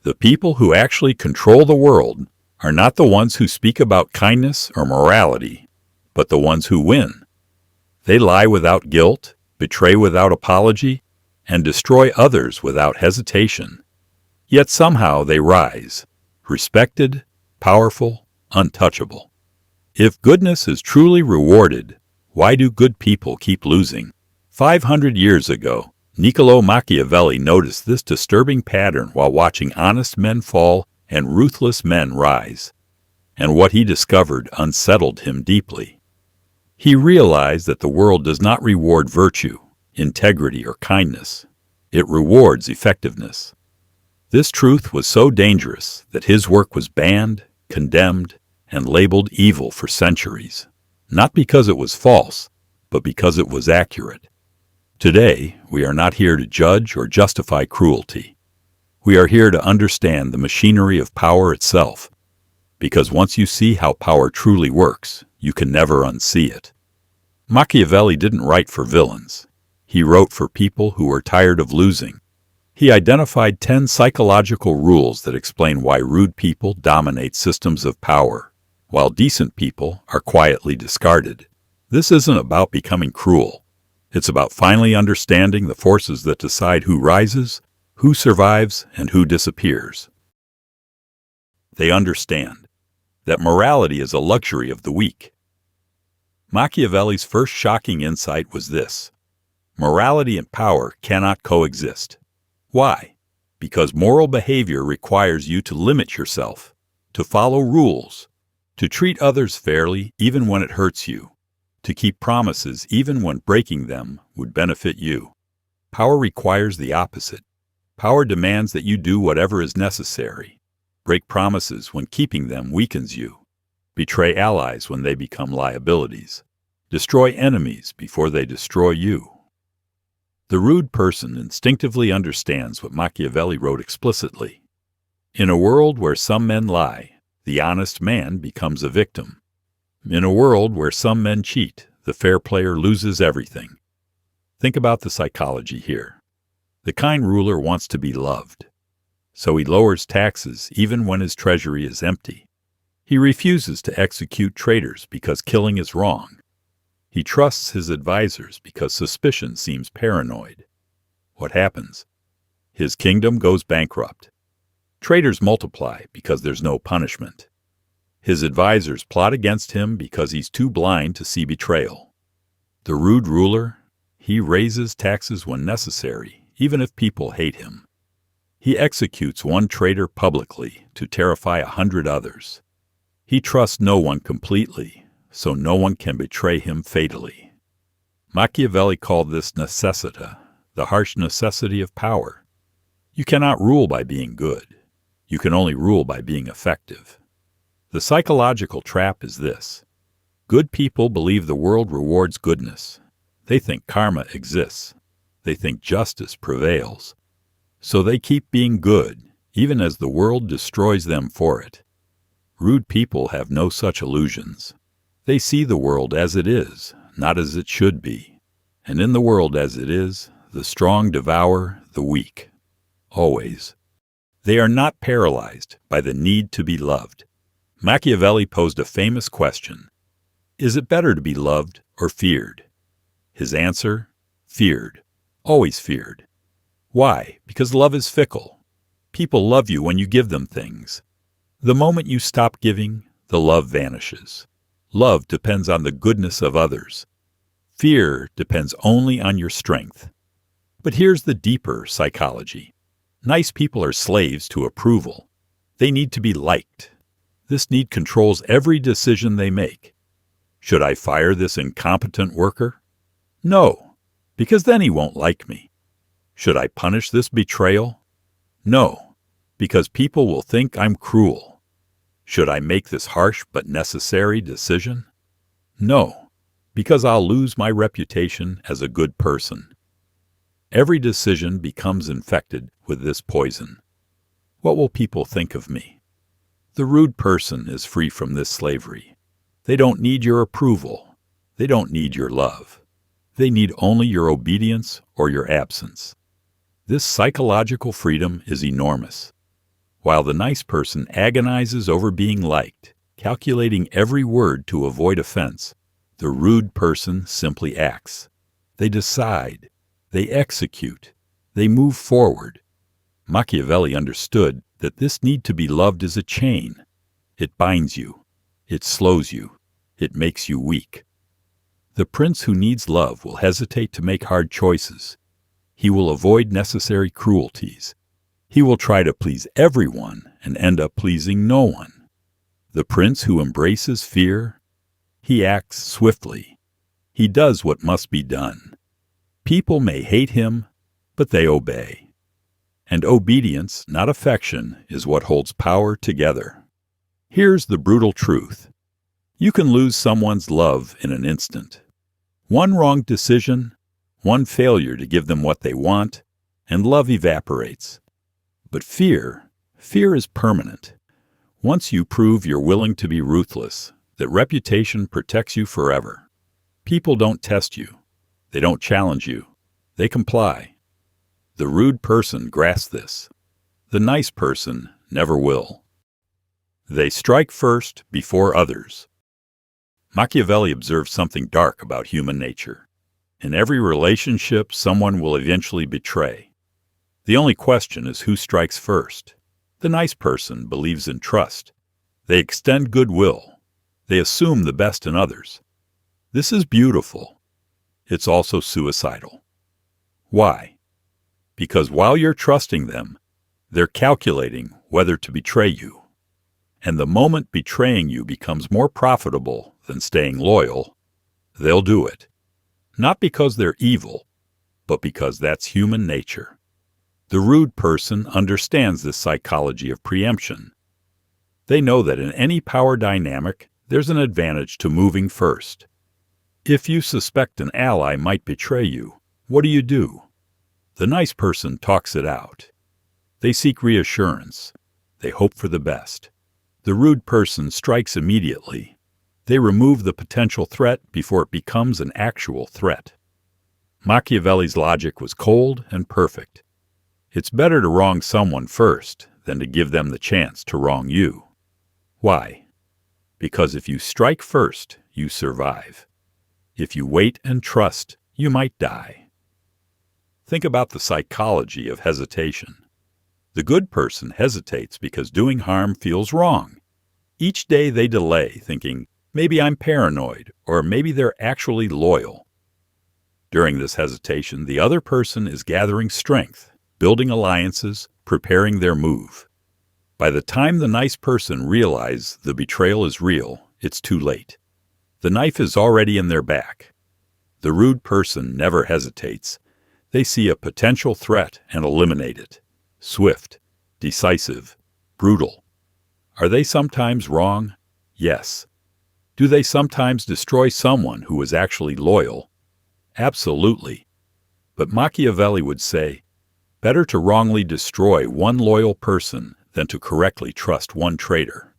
The people who actually control the world are not the ones who speak about kindness or morality, but the ones who win. They lie without guilt, betray without apology, and destroy others without hesitation. Yet somehow they rise, respected, powerful, untouchable. If goodness is truly rewarded, why do good people keep losing? 500 years ago, Niccolò Machiavelli noticed this disturbing pattern while watching honest men fall and ruthless men rise. And what he discovered unsettled him deeply. He realized that the world does not reward virtue, integrity, or kindness. It rewards effectiveness. This truth was so dangerous that his work was banned, condemned, and labeled evil for centuries, not because it was false, but because it was accurate. Today, we are not here to judge or justify cruelty. We are here to understand the machinery of power itself, because once you see how power truly works, you can never unsee it. Machiavelli didn't write for villains. He wrote for people who were tired of losing. He identified 10 psychological rules that explain why rude people dominate systems of power, while decent people are quietly discarded. This isn't about becoming cruel. It's about finally understanding the forces that decide who rises, who survives, and who disappears. They understand that morality is a luxury of the weak. Machiavelli's first shocking insight was this: morality and power cannot coexist. Why? Because moral behavior requires you to limit yourself, to follow rules, to treat others fairly even when it hurts you, to keep promises even when breaking them would benefit you. Power requires the opposite. Power demands that you do whatever is necessary, break promises when keeping them weakens you, betray allies when they become liabilities, destroy enemies before they destroy you. The rude person instinctively understands what Machiavelli wrote explicitly. In a world where some men lie, the honest man becomes a victim. In a world where some men cheat, the fair player loses everything. Think about the psychology here. The kind ruler wants to be loved, so he lowers taxes even when his treasury is empty. He refuses to execute traitors because killing is wrong. He trusts his advisors because suspicion seems paranoid. What happens? His kingdom goes bankrupt. Traitors multiply because there's no punishment. His advisors plot against him because he's too blind to see betrayal. The rude ruler, he raises taxes when necessary, even if people hate him. He executes one traitor publicly to terrify 100 others. He trusts no one completely, so no one can betray him fatally. Machiavelli called this necessita, the harsh necessity of power. You cannot rule by being good. You can only rule by being effective. The psychological trap is this: good people believe the world rewards goodness. They think karma exists. They think justice prevails. So they keep being good, even as the world destroys them for it. Rude people have no such illusions. They see the world as it is, not as it should be. And in the world as it is, the strong devour the weak. Always. They are not paralyzed by the need to be loved. Machiavelli posed a famous question: is it better to be loved or feared? His answer: feared. Always feared. Why? Because love is fickle. People love you when you give them things. The moment you stop giving, the love vanishes. Love depends on the goodness of others. Fear depends only on your strength. But here's the deeper psychology. Nice people are slaves to approval. They need to be liked. This need controls every decision they make. Should I fire this incompetent worker? No, because then he won't like me. Should I punish this betrayal? No, because people will think I'm cruel. Should I make this harsh but necessary decision? No, because I'll lose my reputation as a good person. Every decision becomes infected with this poison. What will people think of me? The rude person is free from this slavery. They don't need your approval. They don't need your love. They need only your obedience or your absence. This psychological freedom is enormous. while the nice person agonizes over being liked, calculating every word to avoid offense. The rude person simply acts. They decide. They execute. They move forward. Machiavelli understood that this need to be loved is a chain. It binds you. It slows you. It makes you weak. The prince who needs love will hesitate to make hard choices. He will avoid necessary cruelties. He will try to please everyone and end up pleasing no one. The prince who embraces fear, he acts swiftly. He does what must be done. People may hate him, but they obey. And obedience, not affection, is what holds power together. Here's the brutal truth. You can lose someone's love in an instant. One wrong decision, one failure to give them what they want, and love evaporates. But fear is permanent. Once you prove you're willing to be ruthless, that reputation protects you forever. People don't test you. They don't challenge you. They comply. The rude person grasps this. The nice person never will. They strike first before others. Machiavelli observed something dark about human nature. In every relationship, someone will eventually betray. The only question is who strikes first. The nice person believes in trust. They extend goodwill. They assume the best in others. This is beautiful. It's also suicidal. Why? Because while you're trusting them, they're calculating whether to betray you. And the moment betraying you becomes more profitable than staying loyal, they'll do it. Not because they're evil, but because that's human nature. The rude person understands the psychology of preemption. They know that in any power dynamic, there's an advantage to moving first. If you suspect an ally might betray you, what do? The nice person talks it out. They seek reassurance. They hope for the best. The rude person strikes immediately. They remove the potential threat before it becomes an actual threat. Machiavelli's logic was cold and perfect. It's better to wrong someone first than to give them the chance to wrong you. Why? Because if you strike first, you survive. If you wait and trust, you might die. Think about the psychology of hesitation. The good person hesitates because doing harm feels wrong. Each day they delay, thinking, maybe I'm paranoid, or maybe they're actually loyal. During this hesitation, the other person is gathering strength, building alliances, preparing their move. By the time the nice person realizes the betrayal is real, it's too late. The knife is already in their back. The rude person never hesitates. They see a potential threat and eliminate it. Swift, decisive, brutal. Are they sometimes wrong? Yes. Do they sometimes destroy someone who is actually loyal? Absolutely. But Machiavelli would say, better to wrongly destroy one loyal person than to correctly trust one traitor.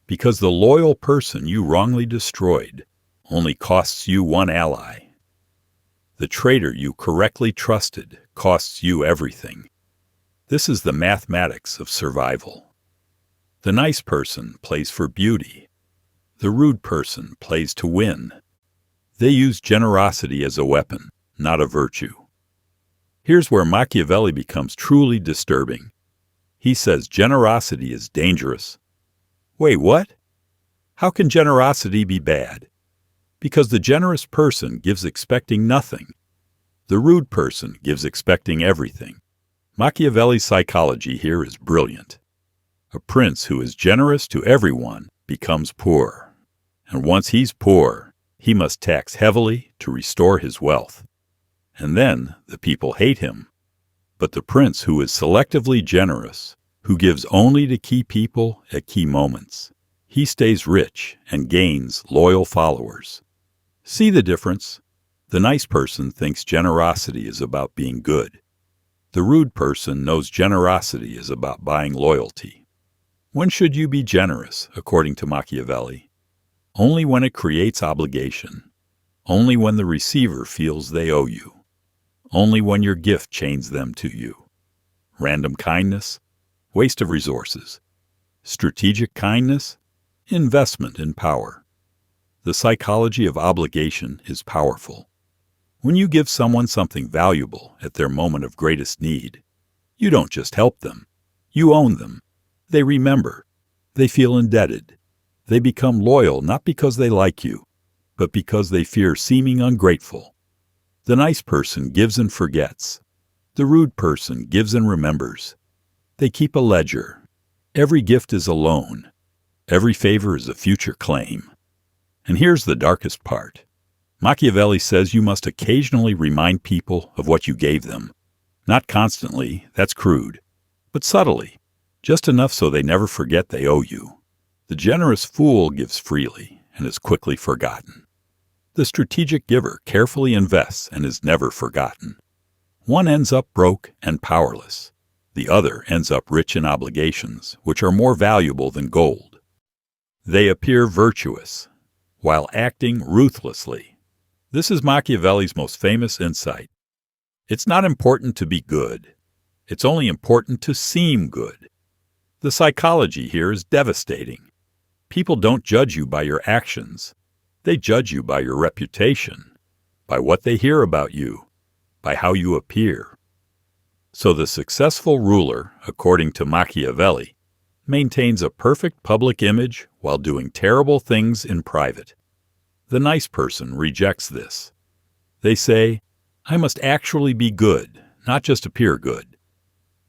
Because the loyal person you wrongly destroyed only costs you one ally. The traitor you correctly trusted costs you everything. This is the mathematics of survival. The nice person plays for beauty. The rude person plays to win. They use generosity as a weapon, not a virtue. Here's where Machiavelli becomes truly disturbing. He says generosity is dangerous. Wait, what? How can generosity be bad? Because the generous person gives expecting nothing. The rude person gives expecting everything. Machiavelli's psychology here is brilliant. A prince who is generous to everyone becomes poor. And once he's poor, he must tax heavily to restore his wealth. And then the people hate him. But the prince who is selectively generous, who gives only to key people at key moments, he stays rich and gains loyal followers. See the difference? The nice person thinks generosity is about being good. The rude person knows generosity is about buying loyalty. When should you be generous, according to Machiavelli? Only when it creates obligation. Only when the receiver feels they owe you. Only when your gift chains them to you. Random kindness? waste of resources. Strategic kindness, investment in power. The psychology of obligation is powerful. When you give someone something valuable at their moment of greatest need, you don't just help them, you own them. They remember. They feel indebted. They become loyal not because they like you, but because they fear seeming ungrateful. The nice person gives and forgets. The rude person gives and remembers. They keep a ledger. Every gift is a loan. Every favor is a future claim. And here's the darkest part. Machiavelli says you must occasionally remind people of what you gave them. Not constantly, that's crude, but subtly, just enough so they never forget they owe you. The generous fool gives freely and is quickly forgotten. The strategic giver carefully invests and is never forgotten. One ends up broke and powerless. The other ends up rich in obligations, which are more valuable than gold. They appear virtuous, while acting ruthlessly. This is Machiavelli's most famous insight. It's not important to be good. It's only important to seem good. The psychology here is devastating. People don't judge you by your actions. They judge you by your reputation, by what they hear about you, by how you appear. So the successful ruler, according to Machiavelli, maintains a perfect public image while doing terrible things in private. The nice person rejects this. They say, I must actually be good, not just appear good.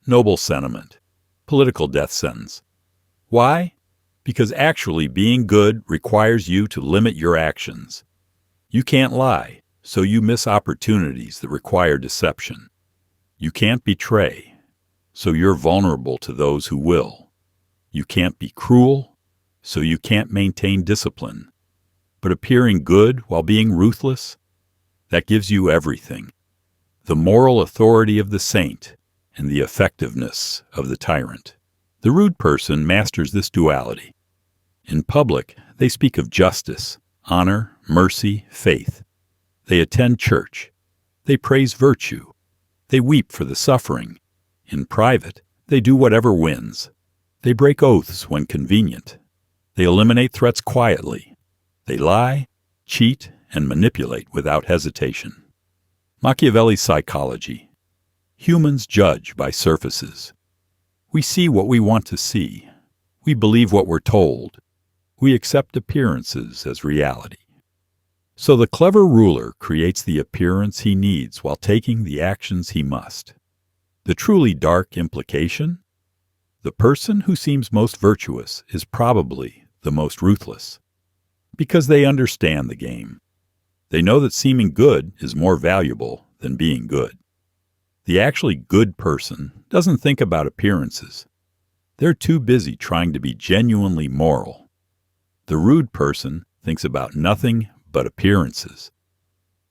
Noble sentiment. Political death sentence. Why? Because actually being good requires you to limit your actions. You can't lie, so you miss opportunities that require deception. You can't betray, so you're vulnerable to those who will. You can't be cruel, so you can't maintain discipline. But appearing good while being ruthless, that gives you everything. The moral authority of the saint and the effectiveness of the tyrant. The rude person masters this duality. In public, they speak of justice, honor, mercy, faith. They attend church. They praise virtue. They weep for the suffering. In private, they do whatever wins. They break oaths when convenient. They eliminate threats quietly. They lie, cheat, and manipulate without hesitation. Machiavelli's psychology. Humans judge by surfaces. We see what we want to see. We believe what we're told. We accept appearances as reality. So the clever ruler creates the appearance he needs while taking the actions he must. The truly dark implication? The person who seems most virtuous is probably the most ruthless. Because they understand the game. They know that seeming good is more valuable than being good. The actually good person doesn't think about appearances. They're too busy trying to be genuinely moral. The rude person thinks about nothing but appearances.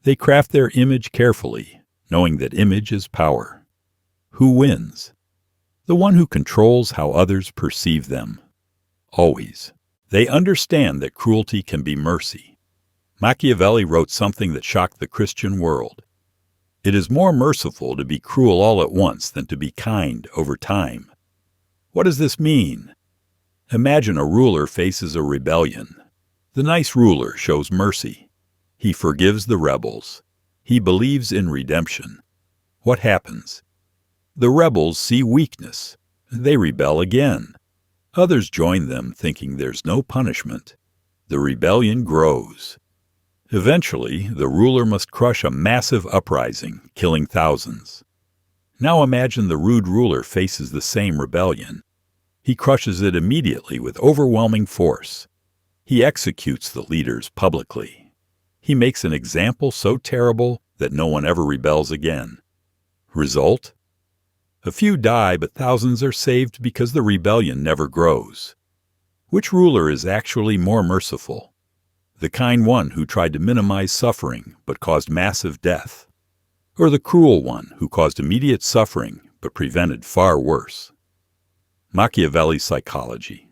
They craft their image carefully, knowing that image is power. Who wins? The one who controls how others perceive them. Always. They understand that cruelty can be mercy. Machiavelli wrote something that shocked the Christian world. It is more merciful to be cruel all at once than to be kind over time. What does this mean? Imagine a ruler faces a rebellion. The nice ruler shows mercy. He forgives the rebels. He believes in redemption. What happens? The rebels see weakness. They rebel again. Others join them, thinking there's no punishment. The rebellion grows. Eventually, the ruler must crush a massive uprising, killing thousands. Now imagine the rude ruler faces the same rebellion. He crushes it immediately with overwhelming force. He executes the leaders publicly. He makes an example so terrible that no one ever rebels again. Result? A few die, but thousands are saved because the rebellion never grows. Which ruler is actually more merciful? The kind one who tried to minimize suffering but caused massive death? Or the cruel one who caused immediate suffering but prevented far worse? Machiavelli's psychology.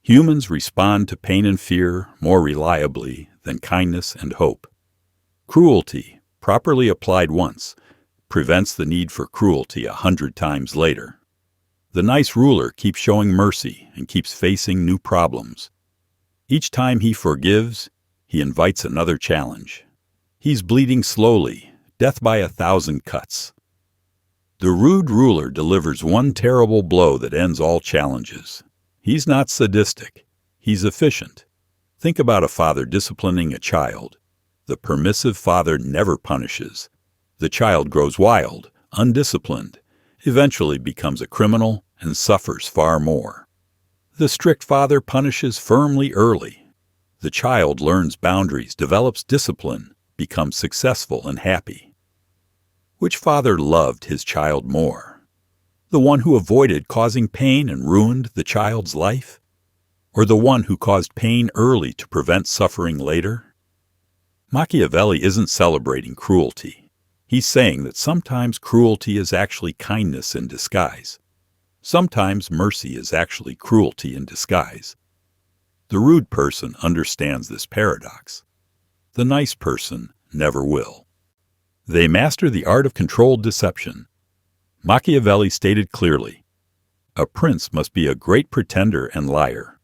Humans respond to pain and fear more reliably than kindness and hope. Cruelty, properly applied once, prevents the need for cruelty 100 times later. The nice ruler keeps showing mercy and keeps facing new problems. Each time he forgives, he invites another challenge. He's bleeding slowly, death by 1,000 cuts. The rude ruler delivers one terrible blow that ends all challenges. He's not sadistic. He's efficient. Think about a father disciplining a child. The permissive father never punishes. The child grows wild, undisciplined, eventually becomes a criminal, and suffers far more. The strict father punishes firmly early. The child learns boundaries, develops discipline, becomes successful and happy. Which father loved his child more? The one who avoided causing pain and ruined the child's life? Or the one who caused pain early to prevent suffering later? Machiavelli isn't celebrating cruelty. He's saying that sometimes cruelty is actually kindness in disguise. Sometimes mercy is actually cruelty in disguise. The rude person understands this paradox. The nice person never will. They master the art of controlled deception. Machiavelli stated clearly, "A prince must be a great pretender and liar."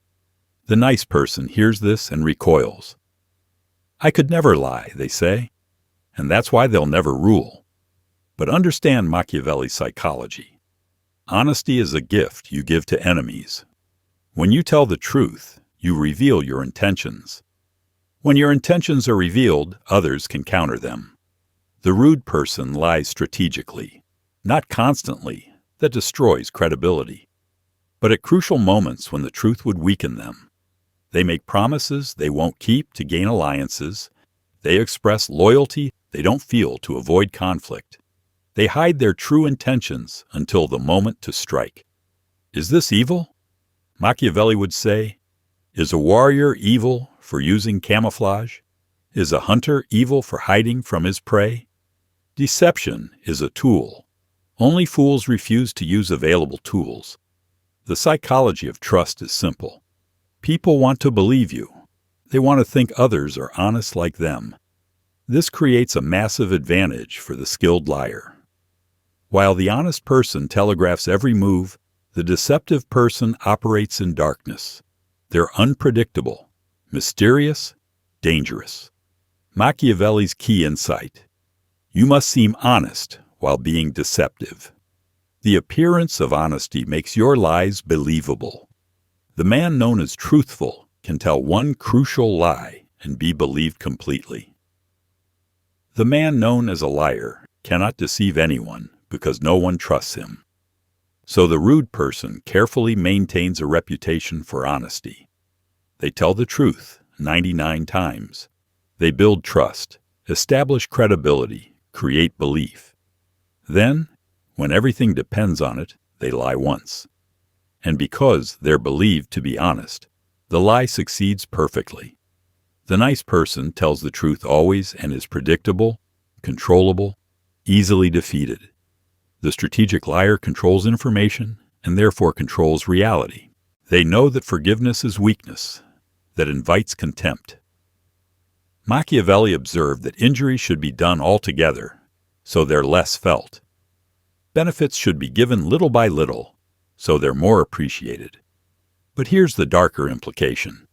The nice person hears this and recoils. "I could never lie," they say, and that's why they'll never rule. But understand Machiavelli's psychology. Honesty is a gift you give to enemies. When you tell the truth, you reveal your intentions. When your intentions are revealed, others can counter them. The rude person lies strategically, not constantly. That destroys credibility. But at crucial moments when the truth would weaken them, they make promises they won't keep to gain alliances. They express loyalty they don't feel to avoid conflict. They hide their true intentions until the moment to strike. Is this evil? Machiavelli would say, is a warrior evil for using camouflage? Is a hunter evil for hiding from his prey? Deception is a tool. Only fools refuse to use available tools. The psychology of trust is simple. People want to believe you. They want to think others are honest like them. This creates a massive advantage for the skilled liar. While the honest person telegraphs every move, the deceptive person operates in darkness. They're unpredictable, mysterious, dangerous. Machiavelli's key insight: you must seem honest while being deceptive. The appearance of honesty makes your lies believable. The man known as truthful can tell one crucial lie and be believed completely. The man known as a liar cannot deceive anyone because no one trusts him. So the rude person carefully maintains a reputation for honesty. They tell the truth 99 times. They build trust, establish credibility, create belief. Then, when everything depends on it, they lie once. And because they're believed to be honest, the lie succeeds perfectly. The nice person tells the truth always and is predictable, controllable, easily defeated. The strategic liar controls information and therefore controls reality. They know that forgiveness is weakness, that invites contempt. Machiavelli observed that injuries should be done altogether, so they're less felt. Benefits should be given little by little, so they're more appreciated. But here's the darker implication.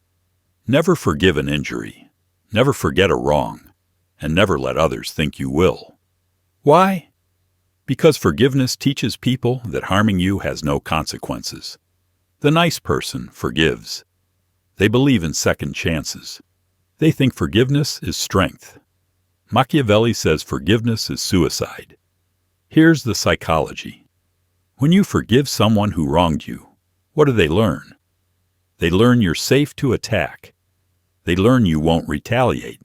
Never forgive an injury, never forget a wrong, and never let others think you will. Why? Because forgiveness teaches people that harming you has no consequences. The nice person forgives. They believe in second chances. They think forgiveness is strength. Machiavelli says forgiveness is suicide. Here's the psychology. When you forgive someone who wronged you, what do they learn? They learn you're safe to attack. They learn you won't retaliate.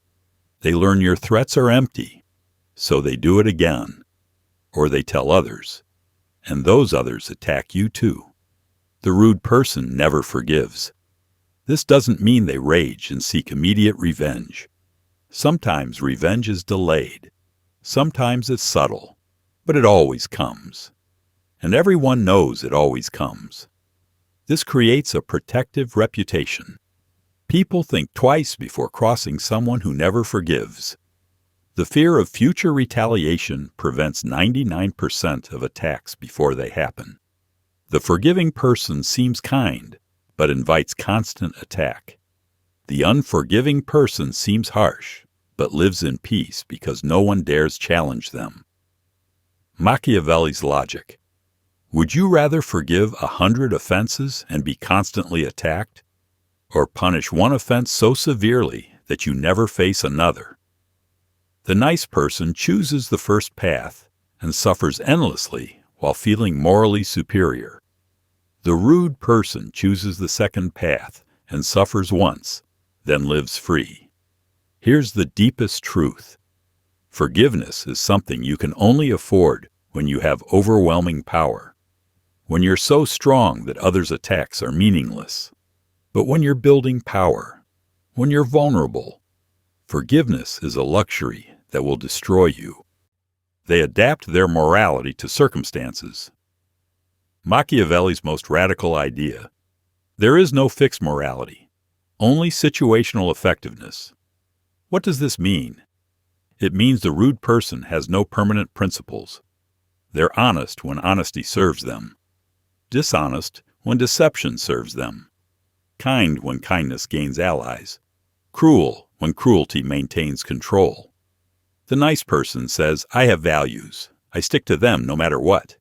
They learn your threats are empty, so they do it again. Or they tell others, and those others attack you too. The rude person never forgives. This doesn't mean they rage and seek immediate revenge. Sometimes revenge is delayed. Sometimes it's subtle, but it always comes. And everyone knows it always comes. This creates a protective reputation. People think twice before crossing someone who never forgives. The fear of future retaliation prevents 99% of attacks before they happen. The forgiving person seems kind, but invites constant attack. The unforgiving person seems harsh, but lives in peace because no one dares challenge them. Machiavelli's logic. Would you rather forgive 100 offenses and be constantly attacked, or punish one offense so severely that you never face another? The nice person chooses the first path and suffers endlessly while feeling morally superior. The rude person chooses the second path and suffers once, then lives free. Here's the deepest truth. Forgiveness is something you can only afford when you have overwhelming power, when you're so strong that others' attacks are meaningless. But when you're building power, when you're vulnerable, forgiveness is a luxury that will destroy you. They adapt their morality to circumstances. Machiavelli's most radical idea. There is no fixed morality, only situational effectiveness. What does this mean? It means the rude person has no permanent principles. They're honest when honesty serves them, dishonest when deception serves them, kind when kindness gains allies, cruel when cruelty maintains control. The nice person says, I have values. I stick to them no matter what.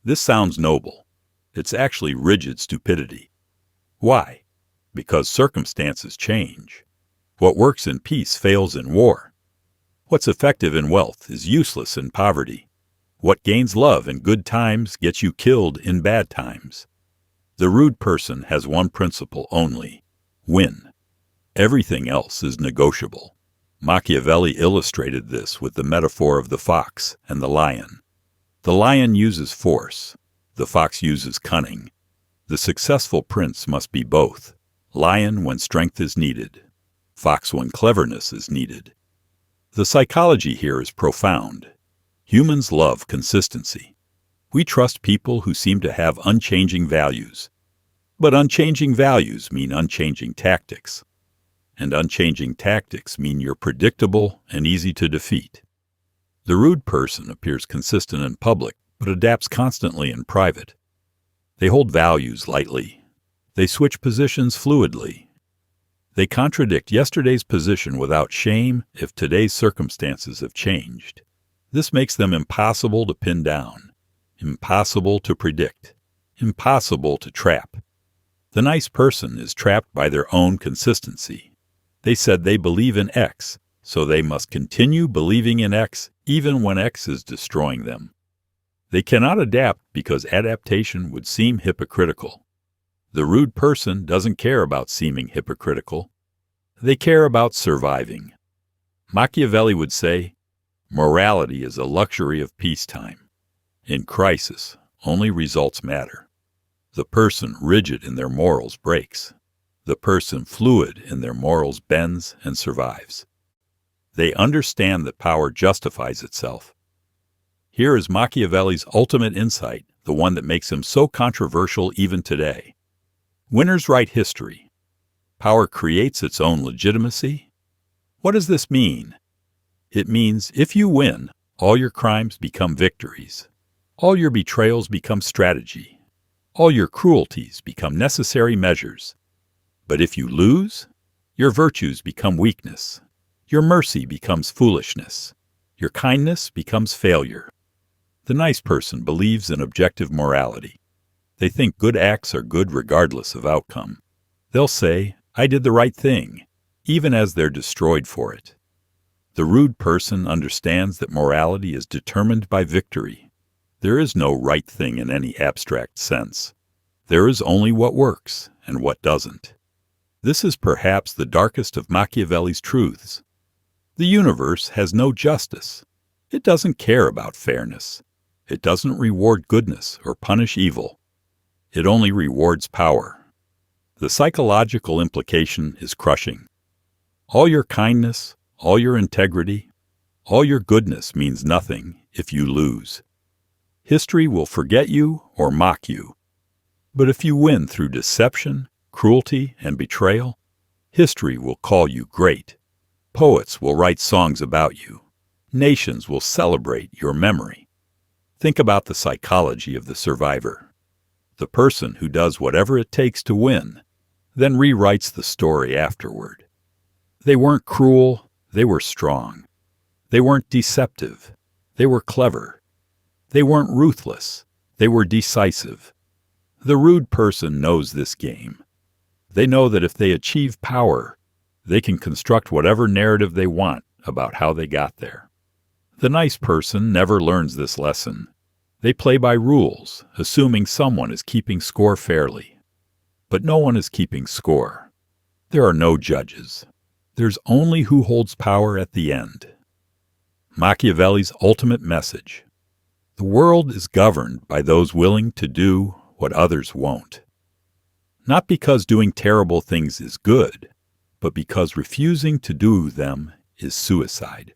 This sounds noble. It's actually rigid stupidity. Why? Because circumstances change. What works in peace fails in war. What's effective in wealth is useless in poverty. What gains love in good times gets you killed in bad times. The rude person has one principle only: win. Everything else is negotiable. Machiavelli illustrated this with the metaphor of the fox and the lion. The lion uses force. The fox uses cunning. The successful prince must be both: lion when strength is needed, fox when cleverness is needed. The psychology here is profound. Humans love consistency. We trust people who seem to have unchanging values. But unchanging values mean unchanging tactics. And unchanging tactics mean you're predictable and easy to defeat. The rude person appears consistent in public, but adapts constantly in private. They hold values lightly. They switch positions fluidly. They contradict yesterday's position without shame if today's circumstances have changed. This makes them impossible to pin down, impossible to predict, impossible to trap. The nice person is trapped by their own consistency. They said they believe in X, so they must continue believing in X even when X is destroying them. They cannot adapt because adaptation would seem hypocritical. The rude person doesn't care about seeming hypocritical. They care about surviving. Machiavelli would say, morality is a luxury of peacetime. In crisis, only results matter. The person rigid in their morals breaks. The person fluid in their morals bends and survives. They understand that power justifies itself. Here is Machiavelli's ultimate insight, the one that makes him so controversial even today. Winners write history. Power creates its own legitimacy. What does this mean? It means if you win, all your crimes become victories. All your betrayals become strategy. All your cruelties become necessary measures. But if you lose, your virtues become weakness. Your mercy becomes foolishness. Your kindness becomes failure. The nice person believes in objective morality. They think good acts are good regardless of outcome. They'll say, I did the right thing, even as they're destroyed for it. The rude person understands that morality is determined by victory. There is no right thing in any abstract sense. There is only what works and what doesn't. This is perhaps the darkest of Machiavelli's truths. The universe has no justice. It doesn't care about fairness. It doesn't reward goodness or punish evil. It only rewards power. The psychological implication is crushing. All your kindness, all your integrity, all your goodness means nothing if you lose. History will forget you or mock you. But if you win through deception, cruelty, and betrayal, history will call you great. Poets will write songs about you. Nations will celebrate your memory. Think about the psychology of the survivor. the person who does whatever it takes to win, then rewrites the story afterward. They weren't cruel, they were strong. They weren't deceptive, they were clever. They weren't ruthless, they were decisive. The rude person knows this game. They know that if they achieve power, they can construct whatever narrative they want about how they got there. The nice person never learns this lesson. They play by rules, assuming someone is keeping score fairly. But no one is keeping score. There are no judges. There's only who holds power at the end. Machiavelli's ultimate message. The world is governed by those willing to do what others won't. Not because doing terrible things is good, but because refusing to do them is suicide.